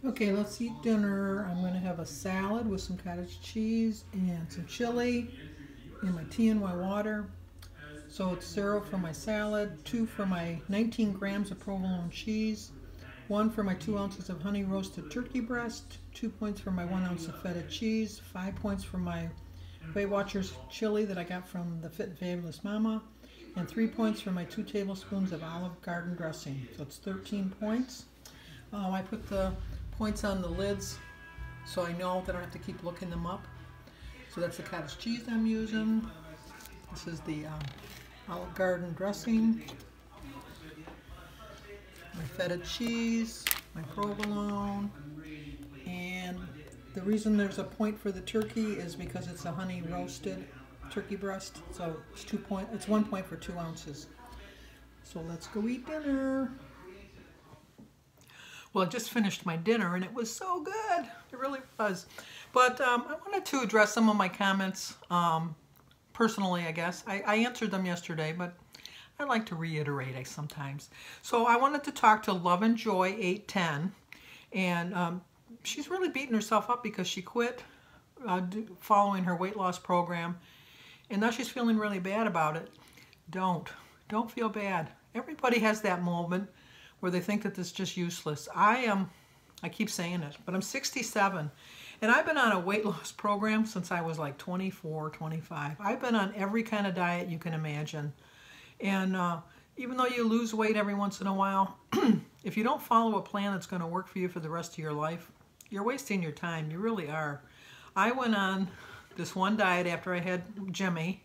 Okay, let's eat dinner. I'm going to have a salad with some cottage cheese and some chili and my tea and my water. So it's 0 for my salad, 2 for my 19 grams of provolone cheese, 1 for my 2 ounces of honey roasted turkey breast, 2 points for my 1 ounce of feta cheese, 5 points for my Weight Watchers chili that I got from the Fit and Fabulous Mama, and 3 points for my 2 tablespoons of Olive Garden dressing. So it's 13 points. I put the points on the lids so I know that I don't have to keep looking them up. So that's the cottage cheese I'm using. This is the Olive Garden dressing, my feta cheese, my provolone, and the reason there's a point for the turkey is because it's a honey roasted turkey breast. So it's 1 point for 2 ounces. So let's go eat dinner. Well, I just finished my dinner and it was so good. It really was. But I wanted to address some of my comments personally, I guess. I answered them yesterday, but I like to reiterate sometimes. So I wanted to talk to Love and Joy 810, and she's really beating herself up because she quit following her weight loss program, and now she's feeling really bad about it. Don't feel bad. Everybody has that moment where they think that this is just useless. I keep saying it, but I'm 67, and I've been on a weight loss program since I was like 24, 25. I've been on every kind of diet you can imagine. And even though you lose weight every once in a while, if you don't follow a plan that's going to work for you for the rest of your life, you're wasting your time. You really are. I went on this one diet after I had Jimmy,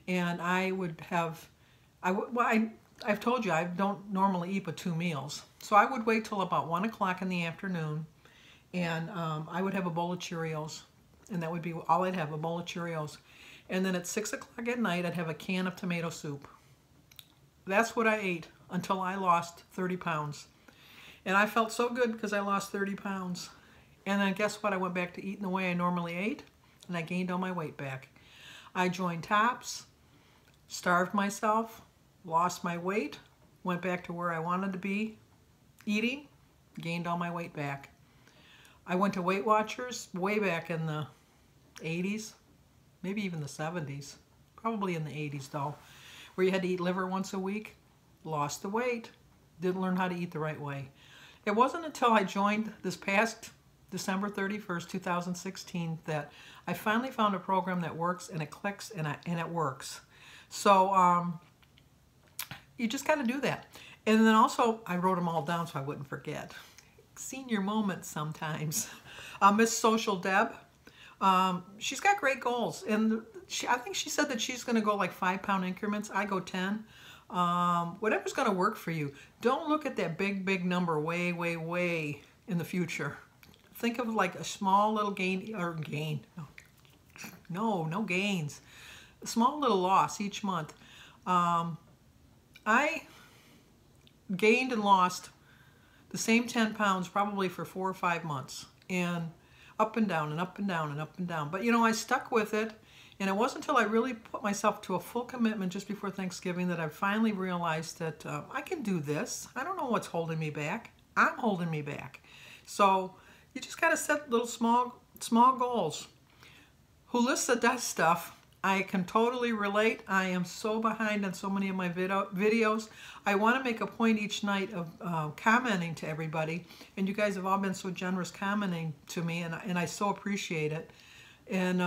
and I would have, I've told you I don't normally eat but 2 meals. So I would wait till about 1 o'clock in the afternoon, and I would have a bowl of Cheerios, and that would be all I'd have, a bowl of Cheerios. And then at 6 o'clock at night, I'd have a can of tomato soup. That's what I ate until I lost 30 pounds. And I felt so good because I lost 30 pounds. And then guess what? I went back to eating the way I normally ate, and I gained all my weight back. I joined Tops, starved myself, lost my weight, went back to where I wanted to be eating, gained all my weight back. I went to Weight Watchers way back in the 80s, maybe even the 70s, probably in the 80s though, where you had to eat liver once a week, lost the weight, didn't learn how to eat the right way. It wasn't until I joined this past December 31st, 2016 that I finally found a program that works and it clicks and it works. So you just got to do that. And then also, I wrote them all down so I wouldn't forget. Senior moments sometimes. Miss Social Deb, she's got great goals. And I think she said that she's going to go like 5-pound increments. I go 10. Whatever's going to work for you. Don't look at that big number way in the future. Think of like a small little gain. No gains. A small little loss each month. I gained and lost the same 10 pounds probably for 4 or 5 months, and up and down and up and down and up and down. But you know, I stuck with it, and it wasn't until I really put myself to a full commitment just before Thanksgiving that I finally realized that I can do this. I don't know what's holding me back. I'm holding me back. So you just got to set little small goals. Hulissa does stuff. I can totally relate. I am so behind on so many of my videos. I want to make a point each night of commenting to everybody, and you guys have all been so generous commenting to me, and I so appreciate it. And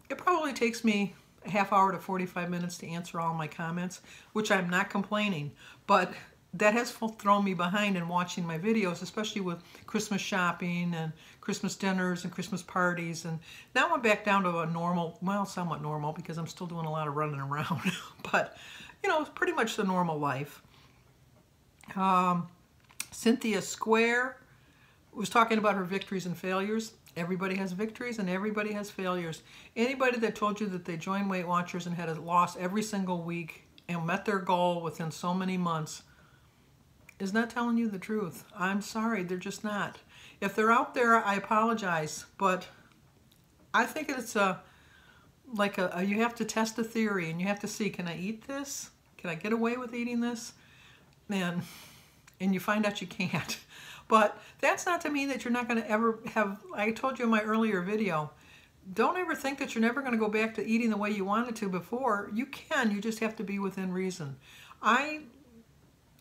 it probably takes me a half hour to 45 minutes to answer all my comments, which I'm not complaining, but that has thrown me behind in watching my videos, especially with Christmas shopping and Christmas dinners and Christmas parties. And now I'm back down to a normal, well, somewhat normal, because I'm still doing a lot of running around. But, you know, it's pretty much the normal life. Cynthia Square was talking about her victories and failures. Everybody has victories and everybody has failures. Anybody that told you that they joined Weight Watchers and had a loss every single week and met their goal within so many months is not telling you the truth. I'm sorry, they're just not. If they're out there, I apologize, but I think it's you have to test a theory, and you have to see, can I eat this? Can I get away with eating this? Man, and you find out you can't. But that's not to mean that you're not going to ever have, I told you in my earlier video, don't ever think that you're never going to go back to eating the way you wanted to before. You can, you just have to be within reason. I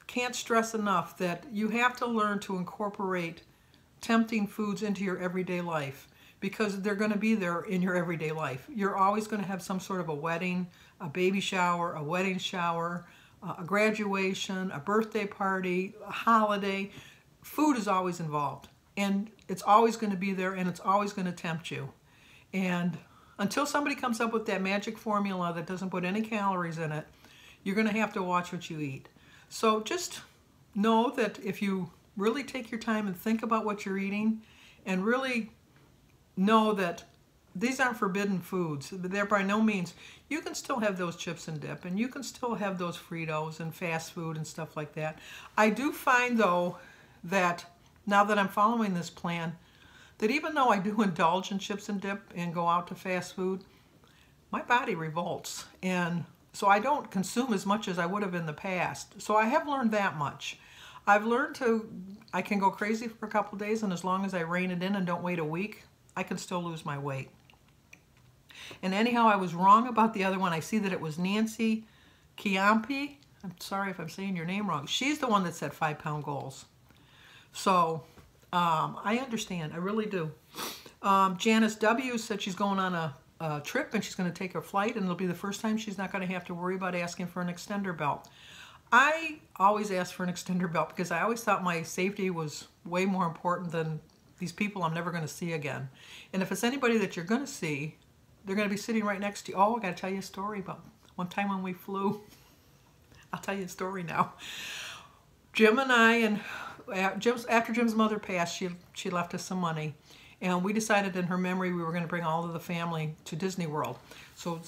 can't stress enough that you have to learn to incorporate tempting foods into your everyday life, because they're going to be there in your everyday life. You're always going to have some sort of a wedding, a baby shower, a wedding shower, a graduation, a birthday party, a holiday. Food is always involved, and it's always going to be there, and it's always going to tempt you. And until somebody comes up with that magic formula that doesn't put any calories in it, you're going to have to watch what you eat. So just know that if you really take your time and think about what you're eating, and really know that these aren't forbidden foods. They're by no means. You can still have those chips and dip, and you can still have those Fritos and fast food and stuff like that. I do find, though, that now that I'm following this plan, that even though I do indulge in chips and dip and go out to fast food, my body revolts. And so I don't consume as much as I would have in the past. So I have learned that much. I've learned I can go crazy for a couple of days, and as long as I rein it in and don't wait a week, I can still lose my weight. And anyhow, I was wrong about the other one. I see that it was Nancy Chiampi. I'm sorry if I'm saying your name wrong. She's the one that said 5-pound goals. So I understand. I really do. Janice W. said she's going on a trip, and she's going to take her flight, and it'll be the first time she's not going to have to worry about asking for an extender belt. I always ask for an extender belt because I always thought my safety was way more important than these people I'm never going to see again. And if it's anybody that you're going to see, they're going to be sitting right next to you. Oh, I got to tell you a story about one time when we flew. I'll tell you a story now. Jim and I, and after Jim's mother passed, she left us some money. And we decided in her memory we were going to bring all of the family to Disney World. So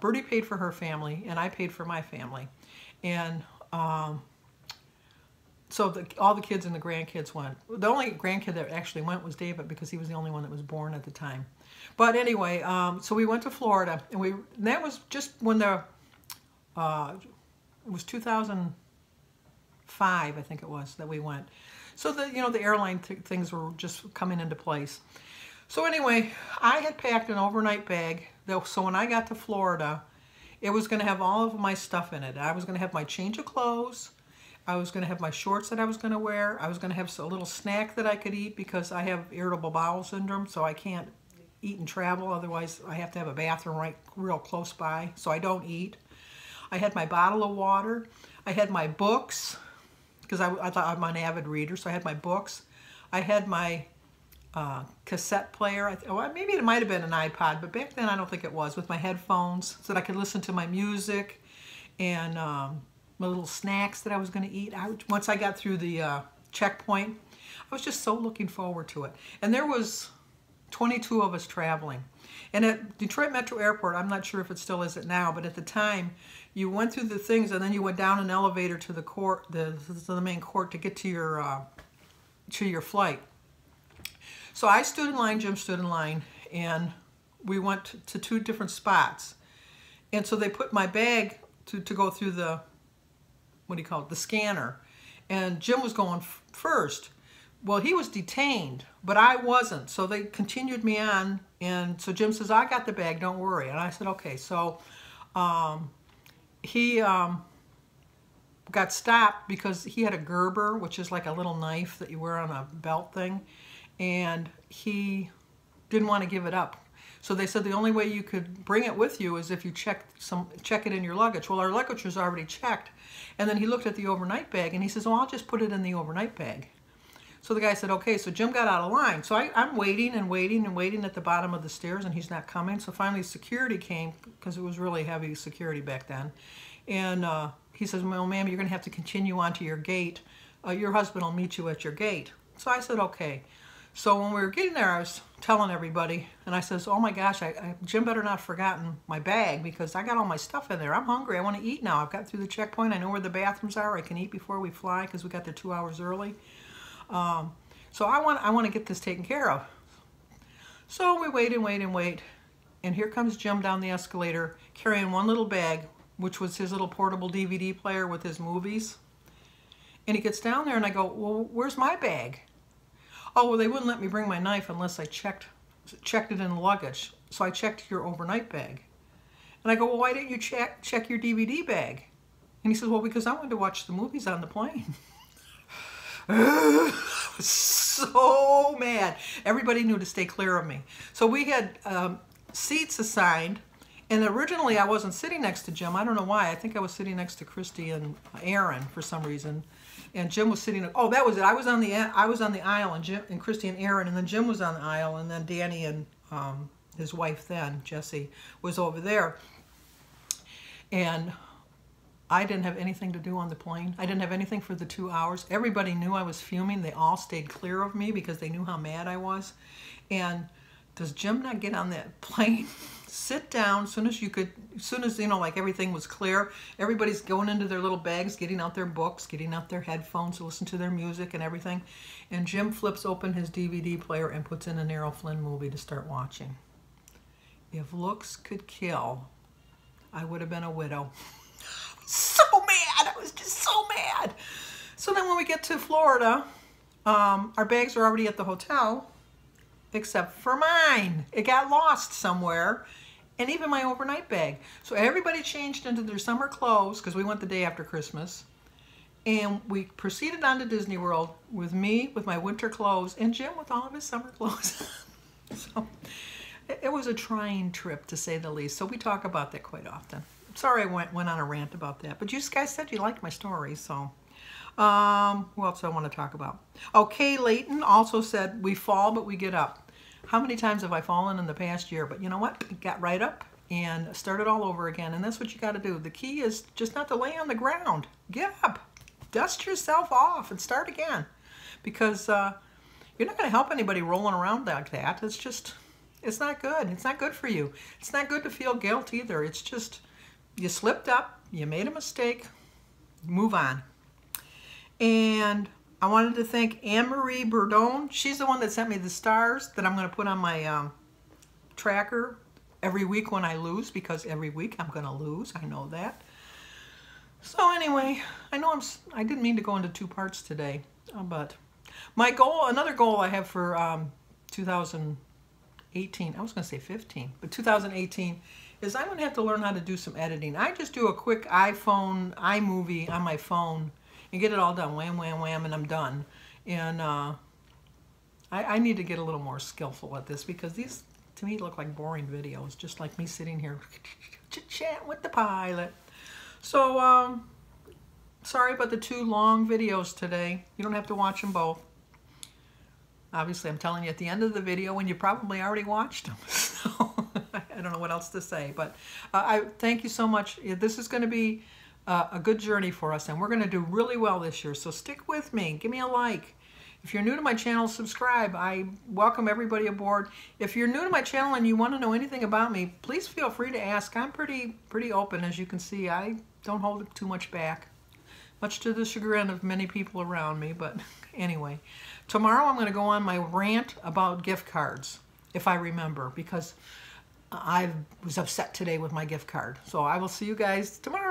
Bertie paid for her family, and I paid for my family. And so all the kids and the grandkids went. The only grandkid that actually went was David, because he was the only one that was born at the time. But anyway, so we went to Florida, and that was just when it was 2005, I think it was, that we went. So the airline things were just coming into place. So anyway, I had packed an overnight bag, so when I got to Florida, it was going to have all of my stuff in it. I was going to have my change of clothes. I was going to have my shorts that I was going to wear. I was going to have a little snack that I could eat because I have irritable bowel syndrome, so I can't eat and travel. Otherwise, I have to have a bathroom real close by, so I don't eat. I had my bottle of water. I had my books, because I thought I'm an avid reader, so I had my books. I had my cassette player. Maybe it might have been an iPod, but back then I don't think it was, with my headphones so that I could listen to my music, and my little snacks that I was going to eat. Once I got through the checkpoint, I was just so looking forward to it. And there was 22 of us traveling. And at Detroit Metro Airport, I'm not sure if it still is it now, but at the time, you went through the things and then you went down an elevator to the court, the main court, to get to your flight. So I stood in line, Jim stood in line, and we went to 2 different spots. And so they put my bag to go through the, the scanner. And Jim was going first. Well, he was detained, but I wasn't. So they continued me on. And so Jim says, I got the bag, don't worry. And I said, okay. So he got stopped because he had a Gerber, which is like a little knife that you wear on a belt thing. And he didn't want to give it up. So they said the only way you could bring it with you is if you check it in your luggage. Well, our luggage was already checked. And then he looked at the overnight bag and he says, oh, I'll just put it in the overnight bag. So the guy said, okay. So Jim got out of line. So I'm waiting and waiting and waiting at the bottom of the stairs, and he's not coming. So finally security came, because it was really heavy security back then. And he says, well, ma'am, you're going to have to continue on to your gate. Your husband will meet you at your gate. So I said, okay. So when we were getting there, I was telling everybody, and I says, oh my gosh, Jim better not have forgotten my bag, because I got all my stuff in there. I'm hungry. I want to eat now. I've got through the checkpoint. I know where the bathrooms are. I can eat before we fly, because we got there 2 hours early. So I want to get this taken care of. So we wait and wait and wait, and here comes Jim down the escalator carrying one little bag, which was his little portable DVD player with his movies. And he gets down there and I go, well, where's my bag? Oh, well, they wouldn't let me bring my knife unless I checked it in the luggage. So I checked your overnight bag. And I go, well, why didn't you check your DVD bag? And he says, well, because I wanted to watch the movies on the plane. I was so mad. Everybody knew to stay clear of me. So we had seats assigned. And originally I wasn't sitting next to Jim. I don't know why. I think I was sitting next to Christy and Aaron for some reason. And Jim was sitting, oh, that was it. I was on the aisle, and Jim and Christy and Aaron, and then Jim was on the aisle, and then Danny and his wife then, Jessie, was over there. And I didn't have anything to do on the plane. I didn't have anything for the 2 hours. Everybody knew I was fuming. They all stayed clear of me because they knew how mad I was. And does Jim not get on that plane, sit down as soon as you know, like everything was clear, everybody's going into their little bags, getting out their books, getting out their headphones to listen to their music and everything. And Jim flips open his DVD player and puts in an Errol Flynn movie to start watching. If looks could kill, I would have been a widow. So mad. I was just so mad. So then when we get to Florida, our bags are already at the hotel, except for mine. It got lost somewhere, and even my overnight bag. So everybody changed into their summer clothes, because we went the day after Christmas, and we proceeded on to Disney World with me with my winter clothes and Jim with all of his summer clothes. So it was a trying trip, to say the least. So we talk about that quite often. Sorry I went on a rant about that, but you guys said you liked my story, so who else do I want to talk about? Okay, Layton also said, we fall, but we get up. How many times have I fallen in the past year? But you know what? Got right up and started all over again. And that's what you got to do. The key is just not to lay on the ground. Get up. Dust yourself off and start again. Because you're not going to help anybody rolling around like that. It's just, it's not good. It's not good for you. It's not good to feel guilt either. It's just, you slipped up. You made a mistake. Move on. And I wanted to thank Anne-Marie Bourdon. She's the one that sent me the stars that I'm going to put on my tracker every week when I lose, because every week I'm going to lose. I know that. So anyway, I didn't mean to go into 2 parts today, but my goal, another goal I have for 2018, I was going to say 15, but 2018, is I'm going to have to learn how to do some editing. I just do a quick iMovie on my phone, and get it all done, wham, wham, wham, and I'm done. And I need to get a little more skillful at this, because these, to me, look like boring videos, just like me sitting here chit-chat with the pilot. So, sorry about the 2 long videos today. You don't have to watch them both. Obviously, I'm telling you at the end of the video when you probably already watched them. So, I don't know what else to say, but I thank you so much. This is going to be a good journey for us, and we're going to do really well this year, so stick with me. Give me a like. If you're new to my channel, subscribe. I welcome everybody aboard. If you're new to my channel and you want to know anything about me, please feel free to ask. I'm pretty open, as you can see. I don't hold too much back, much to the chagrin of many people around me, but anyway. Tomorrow I'm going to go on my rant about gift cards, if I remember, because I was upset today with my gift card. So I will see you guys tomorrow.